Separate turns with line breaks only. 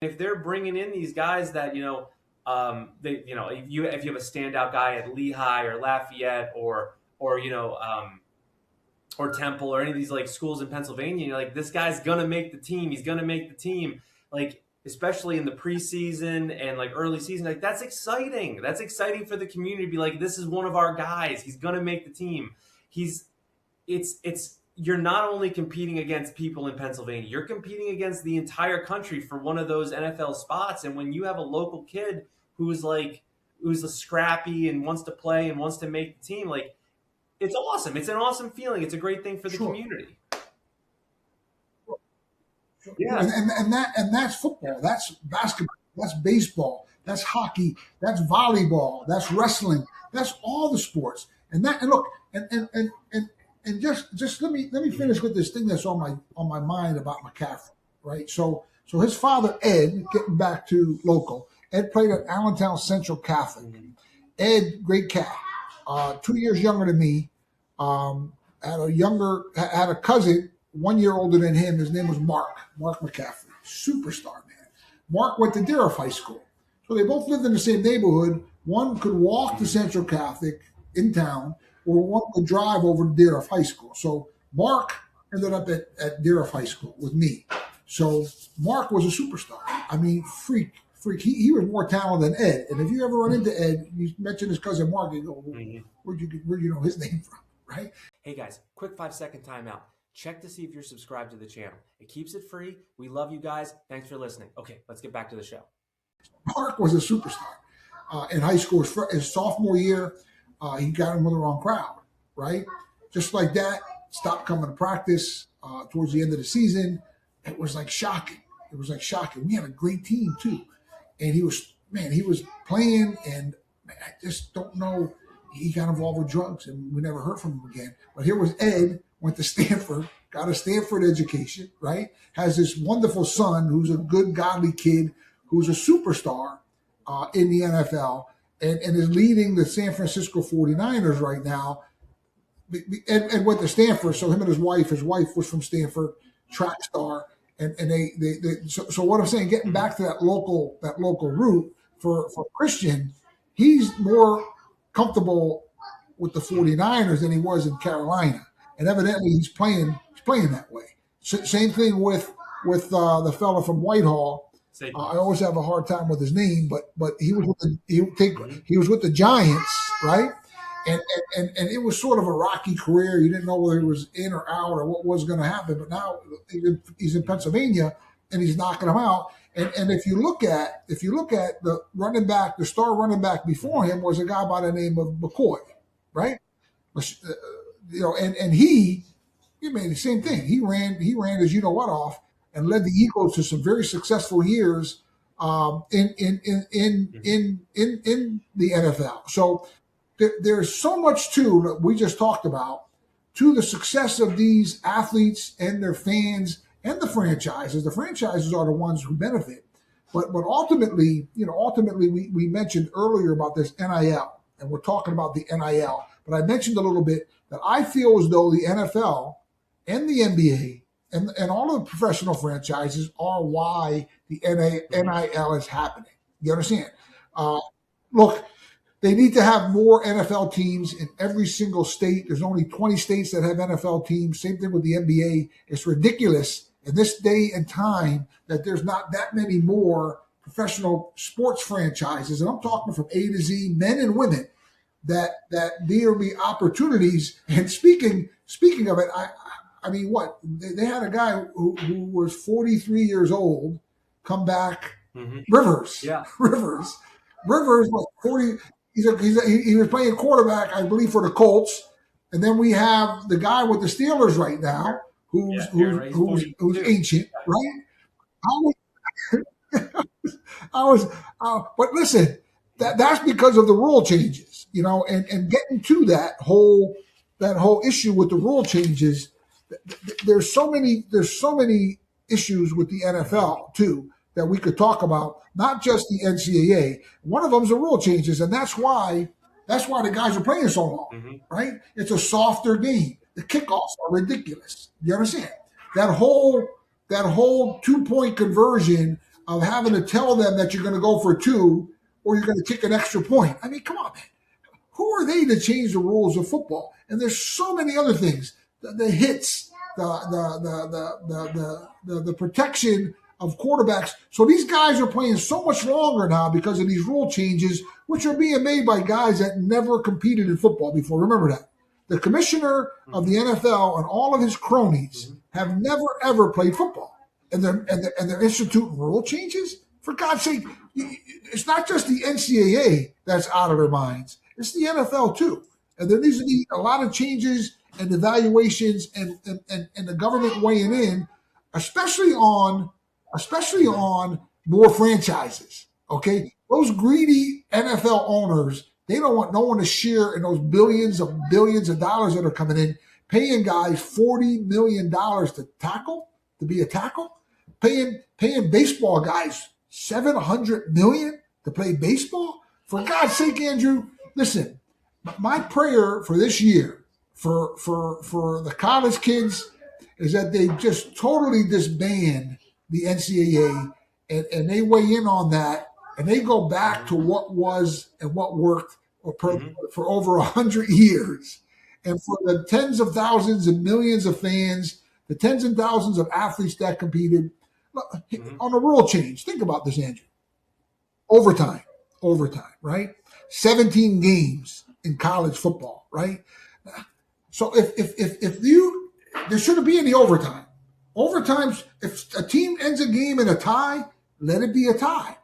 if they're bringing in these guys that if you have a standout guy at Lehigh or Lafayette or or Temple or any of these like schools in Pennsylvania, you're like, this guy's gonna make the team. He's gonna make the team. Like, especially in the preseason and like early season, like that's exciting. That's exciting for the community to be like, this is one of our guys. He's gonna make the team. He's it's you're not only competing against people in Pennsylvania, you're competing against the entire country for one of those NFL spots. And when you have a local kid who's a scrappy and wants to play and wants to make the team, like it's awesome. It's an awesome feeling. It's a great thing for the community.
Yeah, and that's football. That's basketball. That's baseball. That's hockey. That's volleyball. That's wrestling. That's all the sports. And look, and just let me finish with this thing that's on my mind about McCaffrey, right? So his father Ed, getting back to local, Ed played at Allentown Central Catholic. Ed, great cat, 2 years younger than me. Had a cousin 1 year older than him. His name was Mark McCaffrey, superstar, man. Mark went to Deer High School. So they both lived in the same neighborhood. One could walk to Central Catholic in town, or one could drive over to Deer High School. So Mark ended up at Deer High School with me. So Mark was a superstar. I mean, freak. He was more talented than Ed. And if you ever run into Ed, you mention his cousin Mark, you go, where'd you know his name from, right?
Hey guys, quick 5-second timeout. Check to see if you're subscribed to the channel. It keeps it free. We love you guys. Thanks for listening. Okay, let's get back to the show.
Mark was a superstar in high school. His sophomore year, he got in with the wrong crowd, right? Just like that, stopped coming to practice towards the end of the season. It was like shocking. We had a great team too. And he was playing, and I just don't know. He got involved with drugs, and we never heard from him again. But here was Ed, went to Stanford, got a Stanford education, right? Has this wonderful son who's a good, godly kid, who's a superstar in the NFL, and is leading the San Francisco 49ers right now. And went to Stanford, so him and his wife was from Stanford, track star. And so what I'm saying, getting back to that local route for Christian, he's more comfortable with the 49ers than he was in Carolina. And evidently he's playing that way. Same thing with the fella from Whitehall. I always have a hard time with his name, but he was with the Giants, right? And it was sort of a rocky career. You didn't know whether he was in or out or what was going to happen. But now he's in Pennsylvania and he's knocking them out. And if you look at the running back, the star running back before him was a guy by the name of McCoy, right? And he made the same thing. He ran as you know what off and led the Eagles to some very successful years in the NFL. So there's so much too that we just talked about to the success of these athletes and their fans and the franchises. The franchises are the ones who benefit, but ultimately, we mentioned earlier about this NIL, and we're talking about the NIL. But I mentioned a little bit that I feel as though the NFL and the NBA and all of the professional franchises are why the NIL is happening. You understand? Look. They need to have more NFL teams in every single state. There's only 20 states that have NFL teams. Same thing with the NBA. It's ridiculous in this day and time that there's not that many more professional sports franchises. And I'm talking from A to Z, men and women, that there be opportunities. And speaking of it, I mean, what? They had a guy who was 43 years old come back. Mm-hmm. Rivers. Yeah. Rivers was 40. He was playing quarterback, I believe, for the Colts, and then we have the guy with the Steelers right now, who's ancient, right? But listen, that's because of the rule changes, and getting to that whole issue with the rule changes. There's so many issues with the NFL too that we could talk about. Not just the NCAA. One of them is the rule changes, and that's why the guys are playing so long, right? It's a softer game. The kickoffs are ridiculous. You understand? That whole 2-point conversion of having to tell them that you're going to go for two or you're going to kick an extra point. I mean, come on, man. Who are they to change the rules of football? And there's so many other things: the hits, the protection of quarterbacks. So these guys are playing so much longer now because of these rule changes, which are being made by guys that never competed in football before. Remember that. The commissioner of the NFL and all of his cronies have never ever played football, and they're instituting rule changes. For God's sake, it's not just the NCAA that's out of their minds. It's the NFL too. And there needs to be a lot of changes and evaluations and the government weighing in, especially on more franchises. Okay? Those greedy NFL owners, they don't want no one to share in those billions of dollars that are coming in, paying guys $40 million to be a tackle, paying baseball guys $700 million to play baseball. For God's sake, Andrew, listen, my prayer for this year for the college kids is that they just totally disband the NCAA and they weigh in on that and they go back to what was and what worked for over 100 years. And for the tens of thousands and millions of fans, the tens and thousands of athletes that competed on a rule change. Think about this, Andrew. Overtime, right? 17 games in college football, right? So if there shouldn't be any overtime. Overtimes, if a team ends a game in a tie, let it be a tie.